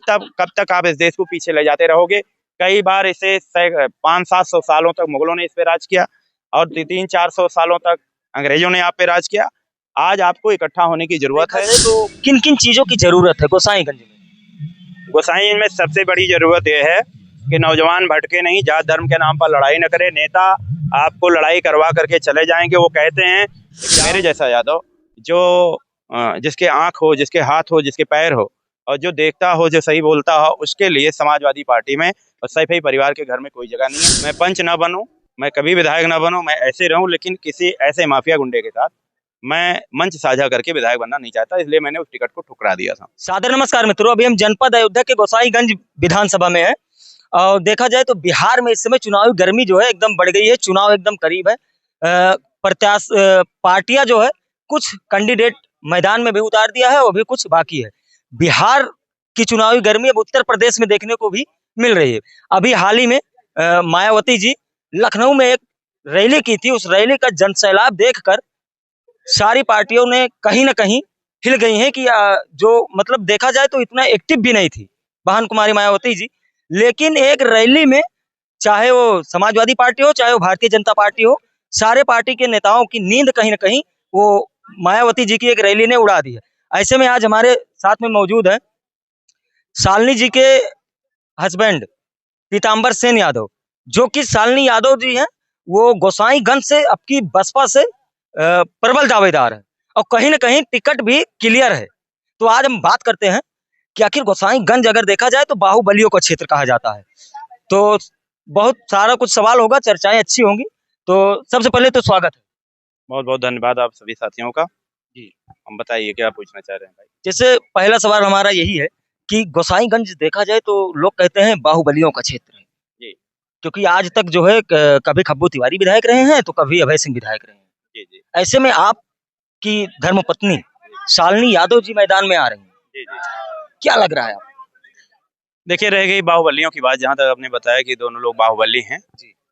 कब तक आप इस देश को पीछे ले जाते रहोगे। कई बार इसे 500-700 सालों तक मुगलों ने इस पे राज किया और 300-400 सालों तक अंग्रेजों ने आप पे राज किया। आज आपको इकट्ठा होने की जरूरत है। तो किन किन चीजों की जरूरत है गोसाईगंज में? गोसाईगंज में सबसे बड़ी जरूरत यह है कि नौजवान भटके नहीं, जात धर्म के नाम पर लड़ाई न करे। नेता आपको लड़ाई करवा करके चले जाएंगे। वो कहते हैं मेरे जैसा यादव जो जिसके आंख हो, जिसके हाथ हो, जिसके पैर हो और जो देखता हो, जो सही बोलता हो, उसके लिए समाजवादी पार्टी में और सैफई परिवार के घर में कोई जगह नहीं है। मैं पंच ना बनूं, मैं कभी विधायक ना बनूं, मैं ऐसे रहूं, लेकिन किसी ऐसे माफिया गुंडे के साथ मैं मंच साझा करके विधायक बनना नहीं चाहता। इसलिए मैंने उस टिकट को ठुकरा दिया था। सादर नमस्कार मित्रों, अभी हम जनपद अयोध्या के गोसाईगंज विधानसभा में है और देखा जाए तो बिहार में इस समय चुनावी गर्मी जो है एकदम बढ़ गई है। चुनाव एकदम करीब है। पार्टियां जो है कुछ कैंडिडेट मैदान में भी उतार दिया है और भी कुछ बाकी है। बिहार की चुनावी गर्मी अब उत्तर प्रदेश में देखने को भी मिल रही है। अभी हाल ही में मायावती जी लखनऊ में एक रैली की थी। उस रैली का जनसैलाब देखकर सारी पार्टियों ने कहीं ना कहीं हिल गई हैं कि जो मतलब देखा जाए तो इतना एक्टिव भी नहीं थी बहन कुमारी मायावती जी, लेकिन एक रैली में चाहे वो समाजवादी पार्टी हो चाहे वो भारतीय जनता पार्टी हो, सारे पार्टी के नेताओं की नींद कहीं ना कहीं वो मायावती जी की एक रैली ने उड़ा दी है। ऐसे में आज हमारे साथ में मौजूद है शालिनी जी के हस्बैंड पीताम्बर सेन यादव, जो कि शालिनी यादव जी हैं वो गोसाईगंज से अब की बसपा से प्रबल दावेदार है और कहीं ना कहीं टिकट भी क्लियर है। तो आज हम बात करते हैं कि आखिर गोसाईगंज अगर देखा जाए तो बाहुबलियों का क्षेत्र कहा जाता है, तो बहुत सारा कुछ सवाल होगा, चर्चाएं अच्छी होंगी। तो सबसे पहले तो स्वागत है। बहुत बहुत धन्यवाद आप सभी साथियों का जी। हम बताइए क्या पूछना चाह रहे हैं भाई। जैसे पहला सवाल हमारा यही है कि गोसाईगंज देखा जाए तो लोग कहते हैं बाहुबलियों का क्षेत्र है जी, क्योंकि आज तक जो है कभी खब्बू तिवारी विधायक रहे हैं तो कभी अभय सिंह विधायक रहे हैं। जी, जी, ऐसे में आपकी धर्मपत्नी शालिनी यादव जी मैदान में आ रही हैं, जी, जी। क्या लग रहा है आपको? देखिए, रह गई बाहुबलियों की बात, जहाँ तक आपने बताया कि दोनों लोग बाहुबली हैं।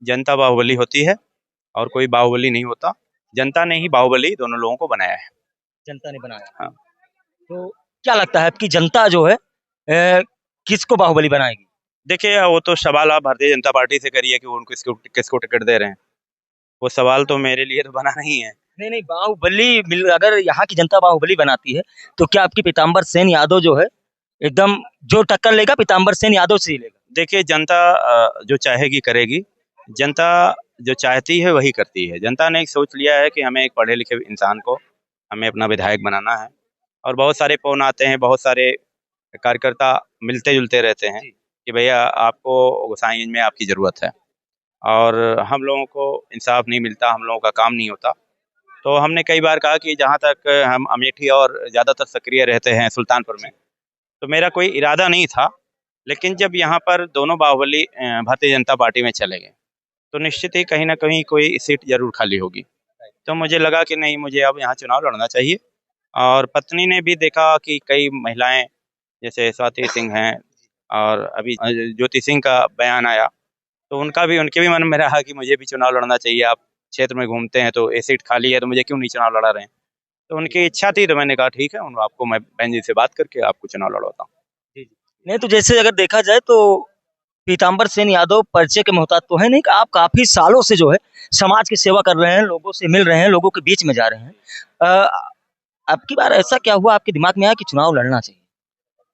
जनता बाहुबली होती है और कोई बाहुबली नहीं होता। जनता ने ही बाहुबली दोनों लोगों को बनाया है। जनता ने बनाया। हाँ। तो क्या लगता है आपकी जनता जो है किसको बाहुबली बनाएगी? देखिए, वो तो सवाल आप भारतीय जनता पार्टी से करिए कि वो उनको किसको टिकट दे रहे हैं। वो सवाल तो मेरे लिए तो बना नहीं है। नहीं, बाहुबली अगर यहाँ की जनता बाहुबली बनाती है तो क्या आपकी पीताम्बर सेन यादव जो है एकदम जो टक्कर लेगा पीताम्बर सेन यादव से ही लेगा? देखिए, जनता जो चाहेगी करेगी। जनता जो चाहती है वही करती है। जनता ने एक सोच लिया है कि हमें एक पढ़े लिखे इंसान को हमें अपना विधायक बनाना है और बहुत सारे फोन आते हैं, बहुत सारे कार्यकर्ता मिलते जुलते रहते हैं कि भैया आपको गोसाईगंज में आपकी ज़रूरत है और हम लोगों को इंसाफ नहीं मिलता, हम लोगों का काम नहीं होता। तो हमने कई बार कहा कि जहाँ तक हम अमेठी और ज़्यादातर सक्रिय रहते हैं सुल्तानपुर में, तो मेरा कोई इरादा नहीं था। लेकिन जब यहाँ पर दोनों बाहुबली भारतीय जनता पार्टी में चले गए तो निश्चित ही कहीं ना कहीं कोई सीट जरूर खाली होगी। तो मुझे लगा कि नहीं, मुझे अब यहाँ चुनाव लड़ना चाहिए। और पत्नी ने भी देखा कि कई महिलाएं जैसे स्वाति सिंह हैं और अभी ज्योति सिंह का बयान आया, तो उनके भी मन में रहा कि मुझे भी चुनाव लड़ना चाहिए। आप क्षेत्र में घूमते हैं तो ये सीट खाली है तो मुझे क्यों नहीं चुनाव लड़ा रहे हैं। तो उनकी इच्छा थी, तो मैंने कहा ठीक है, आपको मैं बहन जी से बात करके आपको चुनाव लड़वाता हूँ। नहीं तो जैसे अगर देखा जाए तो पीताम्बर सेन यादव परिचय के मोहताज तो है नहीं कि आप काफी सालों से जो है समाज की सेवा कर रहे हैं, लोगों से मिल रहे हैं, लोगों के बीच में जा रहे हैं। अब की बार ऐसा क्या हुआ आपके दिमाग में आया कि चुनाव लड़ना चाहिए?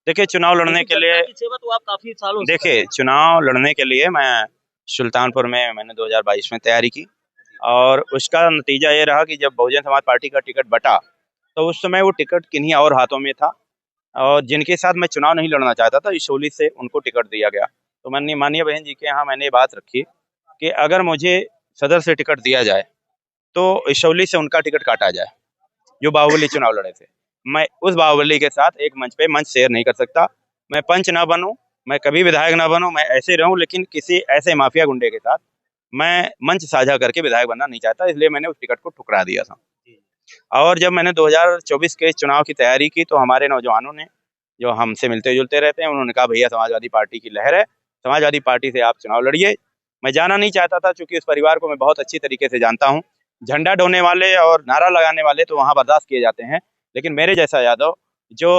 देखिए, चुनाव लड़ने के लिए सेवा तो आप काफी सालों से देखिए चुनाव लड़ने के लिए मैं सुल्तानपुर में मैंने 2022 में तैयारी की और उसका नतीजा ये रहा कि जब बहुजन समाज पार्टी का टिकट बटा तो उस समय वो टिकट किन्हीं और हाथों में था और जिनके साथ मैं चुनाव नहीं लड़ना चाहता था, इसोली से उनको टिकट दिया गया। तो मैंने माननीय बहन जी के यहाँ मैंने ये बात रखी कि अगर मुझे सदर से टिकट दिया जाए तो इसोली से उनका टिकट काटा जाए, जो बाहुबली चुनाव लड़े थे। मैं उस बाहुबली के साथ एक मंच पे मंच शेयर नहीं कर सकता। मैं पंच ना बनूं, मैं कभी विधायक ना बनूं, मैं ऐसे रहूं, लेकिन किसी ऐसे माफिया गुंडे के साथ मैं मंच साझा करके विधायक बनना नहीं चाहता। इसलिए मैंने उस टिकट को ठुकरा दिया था। और जब मैंने 2024 के चुनाव की तैयारी की तो हमारे नौजवानों ने, जो हमसे मिलते जुलते रहते हैं, उन्होंने कहा भैया समाजवादी पार्टी की लहर है, समाजवादी पार्टी से आप चुनाव लड़िए। मैं जाना नहीं चाहता था क्योंकि उस परिवार को मैं बहुत अच्छी तरीके से जानता हूँ। झंडा ढोने वाले और नारा लगाने वाले तो वहाँ बर्दाश्त किए जाते हैं, लेकिन मेरे जैसा यादव जो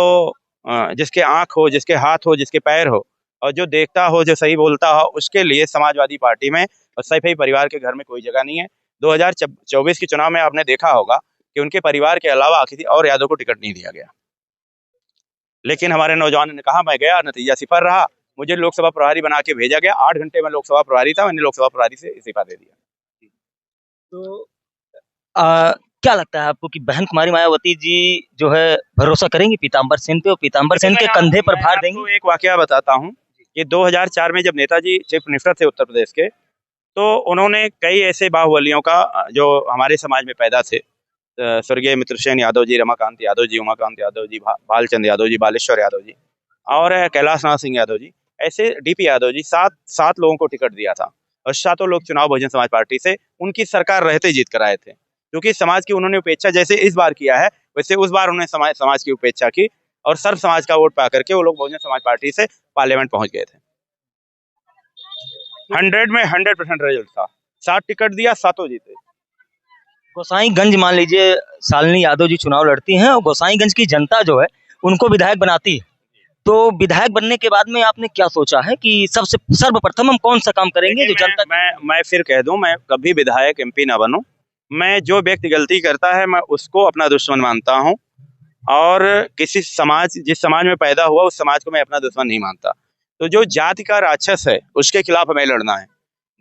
जिसके आँख हो, जिसके हाथ हो, जिसके पैर हो और जो देखता हो, जो सही बोलता हो, उसके लिए समाजवादी पार्टी में और सैफई परिवार के घर में कोई जगह नहीं है। 2024 के चुनाव में आपने देखा होगा कि उनके परिवार के अलावा किसी और यादव को टिकट नहीं दिया गया। लेकिन हमारे नौजवानों ने कहा, मैं गया, नतीजा सिफर रहा, मुझे लोकसभा प्रभारी बना के भेजा गया। 8 घंटे में लोकसभा प्रभारी था, मैंने लोकसभा प्रभारी से इस्तीफा दे दिया। तो क्या लगता है आपको कि बहन कुमारी मायावती जी जो है भरोसा करेंगी पीताम्बर सेन पे और पीताम्बर सेन के कंधे पर भार देंगे? एक वाकया बताता हूँ कि 2004 में जब नेताजी चीफ मिनिस्टर थे उत्तर प्रदेश के, तो उन्होंने कई ऐसे बाहुबलियों का जो हमारे समाज में पैदा थे, स्वर्गीय मित्रसेन यादव जी, रमाकांत यादव जी, उमाकांत यादव जी, भालचंद यादव जी, बालेश्वर यादव जी और कैलाश नाथ सिंह यादव जी, ऐसे डीपी यादव जी, सात लोगों को टिकट दिया था और सातों लोग चुनाव बहुजन समाज पार्टी से उनकी सरकार रहते जीत कर आए थे। क्योंकि समाज की उन्होंने उपेक्षा जैसे इस बार किया है, वैसे उस बार उन्होंने समाज की उपेक्षा की और सर्व समाज का वोट पा करके वो लोग बहुजन समाज पार्टी से पार्लियामेंट पहुंच गए थे। 100 में 100% रिजल्ट था। 7 टिकट दिया, सातों जीते। गोसाईगंज मान लीजिए शालिनी यादव जी चुनाव लड़ती हैं और गोसाईगंज की जनता जो है उनको विधायक बनाती है, तो विधायक बनने के बाद में आपने क्या सोचा है कि सबसे सर्वप्रथम हम कौन सा काम करेंगे जो जनता? मैं फिर कह दूं, मैं कभी विधायक एमपी ना बनूं। मैं जो व्यक्ति गलती करता है मैं उसको अपना दुश्मन मानता हूं और जिस समाज में पैदा हुआ उस समाज को मैं अपना दुश्मन नहीं मानता। तो जो जाति का राक्षस है उसके खिलाफ हमें लड़ना है।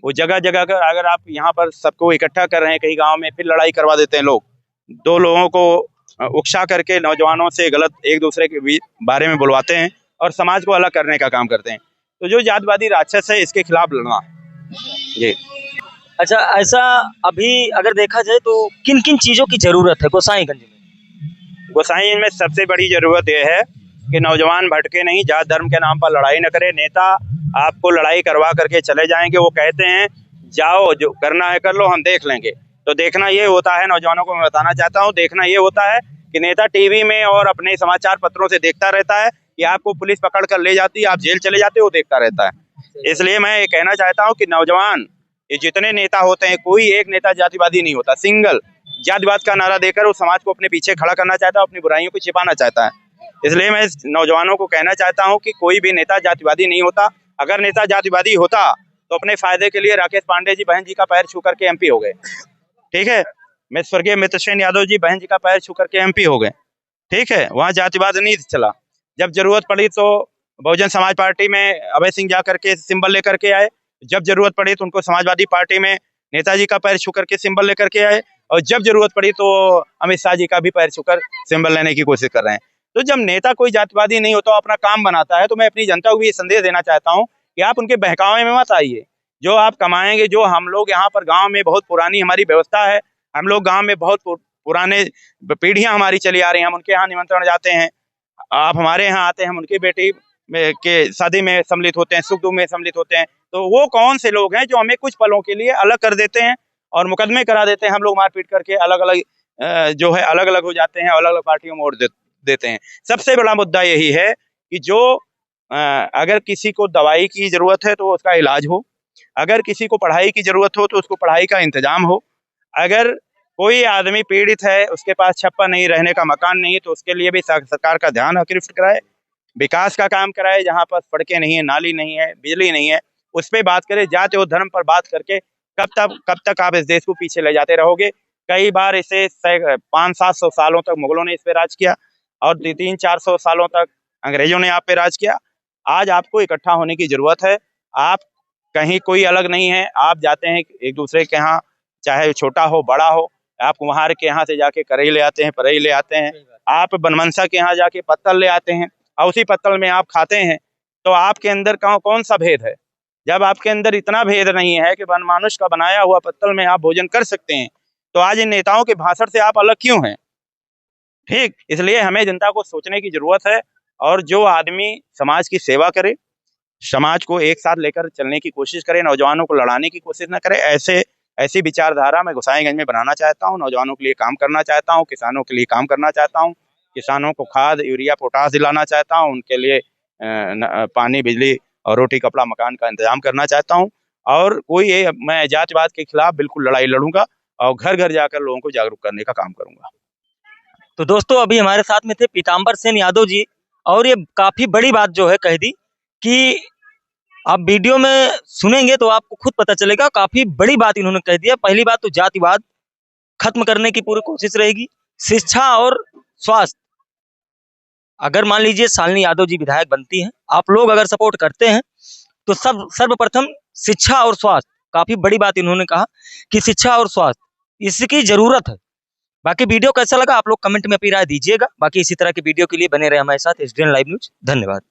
वो जगह जगह कर, अगर आप यहाँ पर सबको इकट्ठा कर रहे हैं कहीं गांव में, फिर लड़ाई करवा देते हैं लोग, 2 लोगों को उकसा करके नौजवानों से गलत एक दूसरे के बारे में बुलवाते हैं और समाज को अलग करने का काम करते हैं। तो जो जातिवादी राक्षस है इसके खिलाफ लड़ना है जी। अच्छा, ऐसा अभी अगर देखा जाए तो किन किन चीजों की जरूरत है गोसाईगंज में? गोसाईगंज में सबसे बड़ी जरूरत यह है कि नौजवान भटके नहीं, जात धर्म के नाम पर लड़ाई न करे। नेता आपको लड़ाई करवा करके चले जाएंगे, वो कहते हैं जाओ जो करना है कर लो, हम देख लेंगे। तो देखना ये होता है, नौजवानों को मैं बताना चाहता हूँ, देखना ये होता है कि नेता टीवी में और अपने समाचार पत्रों से देखता रहता है कि आपको पुलिस पकड़ कर ले जाती है, आप जेल चले जाते हो, वो देखता रहता है। इसलिए मैं ये कहना चाहता हूँ कि नौजवान, ये जितने नेता होते हैं, कोई एक नेता जातिवादी नहीं होता। सिंगल जातिवाद का नारा देकर वो समाज को अपने पीछे खड़ा करना चाहता है, अपनी बुराइयों को छिपाना चाहता है। इसलिए मैं नौजवानों को कहना चाहता हूँ कि कोई भी नेता जातिवादी नहीं होता। अगर नेता जातिवादी होता तो अपने फायदे के लिए राकेश पांडे जी बहन जी का पैर छू करके एमपी हो गए। ठीक है, मैं स्वर्गीय मित्रसेन यादव जी बहन जी का पैर छू करके एमपी हो गए। ठीक है, वहाँ जातिवाद नहीं चला। जब जरूरत पड़ी तो बहुजन समाज पार्टी में अभय सिंह जा करके सिंबल लेकर के आए, जब जरूरत पड़ी तो उनको समाजवादी पार्टी में नेताजी का पैर छू करके सिंबल लेकर के आए और जब जरूरत पड़ी तो अमित शाह जी का भी पैर छूकर सिंबल लेने की कोशिश कर रहे हैं। तो जब नेता कोई जातिवादी नहीं होता, अपना काम बनाता है, तो मैं अपनी जनता को भी ये संदेश देना चाहता हूँ कि आप उनके बहकावे में मत आइए। जो आप कमाएंगे, जो हम लोग यहाँ पर गांव में बहुत पुरानी हमारी व्यवस्था है, हम लोग गांव में बहुत पुराने पीढ़ियां हमारी चली आ रही हैं, हम उनके यहाँ निमंत्रण जाते हैं, आप हमारे यहाँ आते हैं, हम उनकी बेटी के शादी में सम्मिलित होते हैं, सुख दुख में सम्मिलित होते हैं। तो वो कौन से लोग हैं जो हमें कुछ पलों के लिए अलग कर देते हैं और मुकदमे करा देते हैं, हम लोग मारपीट करके अलग अलग जो है अलग अलग हो जाते हैं, अलग अलग पार्टियों में वोट देते हैं। सबसे बड़ा मुद्दा यही है कि जो अगर किसी को दवाई की जरूरत है तो उसका इलाज हो, अगर किसी को पढ़ाई की जरूरत हो तो उसको पढ़ाई का इंतजाम हो, अगर कोई आदमी पीड़ित है, उसके पास छप्पर नहीं, रहने का मकान नहीं, तो उसके लिए भी सरकार का ध्यान आकृष्ट कराए, विकास का काम कराए। जहाँ पर सड़कें नहीं है, नाली नहीं है, बिजली नहीं है, उस पर बात करें। जाति और धर्म पर बात करके कब तक आप इस देश को पीछे ले जाते रहोगे। कई बार इसे 500-700 सालों तक मुगलों ने इस पे राज किया और 300-400 सालों तक अंग्रेजों ने आप पे राज किया। आज आपको इकट्ठा होने की जरूरत है। आप कहीं कोई अलग नहीं है, आप जाते हैं एक दूसरे के यहाँ, चाहे छोटा हो बड़ा हो, आप कुम्हार के यहाँ से जाके करई ले आते हैं, परई ले आते हैं, आप बनमनसा के यहाँ जाके पत्तल ले आते हैं और उसी पत्तल में आप खाते हैं। तो आपके अंदर कौन सा भेद है? जब आपके अंदर इतना भेद नहीं है कि वनमानुष का बनाया हुआ पत्तल में आप भोजन कर सकते हैं, तो आज इन नेताओं के भाषण से आप अलग क्यों हैं? ठीक, इसलिए हमें जनता को सोचने की जरूरत है और जो आदमी समाज की सेवा करे, समाज को एक साथ लेकर चलने की कोशिश करे, नौजवानों को लड़ाने की कोशिश न करे, ऐसी विचारधारा मैं गोसाईगंज में बनाना चाहता हूँ। नौजवानों के लिए काम करना चाहता हूँ, किसानों के लिए काम करना चाहता हूँ, किसानों को खाद, यूरिया, पोटास दिलाना चाहता हूँ, उनके लिए पानी, बिजली और रोटी, कपड़ा, मकान का इंतजाम करना चाहता हूँ। और मैं जातिवाद के खिलाफ बिल्कुल लड़ाई लड़ूंगा और घर घर जाकर लोगों को जागरूक करने का काम करूंगा। तो दोस्तों, अभी हमारे साथ में थे पीताम्बर सेन यादव जी और ये काफी बड़ी बात जो है कह दी कि आप वीडियो में सुनेंगे तो आपको खुद पता चलेगा, काफी बड़ी बात इन्होंने कह दिया। पहली बात तो जातिवाद खत्म करने की पूरी कोशिश रहेगी। शिक्षा और स्वास्थ्य, अगर मान लीजिए शालिनी यादव जी विधायक बनती हैं, आप लोग अगर सपोर्ट करते हैं तो सर्वप्रथम शिक्षा और स्वास्थ्य, काफी बड़ी बात इन्होंने कहा कि शिक्षा और स्वास्थ्य इसकी जरूरत है। बाकी वीडियो कैसा लगा आप लोग कमेंट में अपनी राय दीजिएगा। बाकी इसी तरह की वीडियो के लिए बने रहे हमारे साथ एसडीएन लाइव न्यूज। धन्यवाद।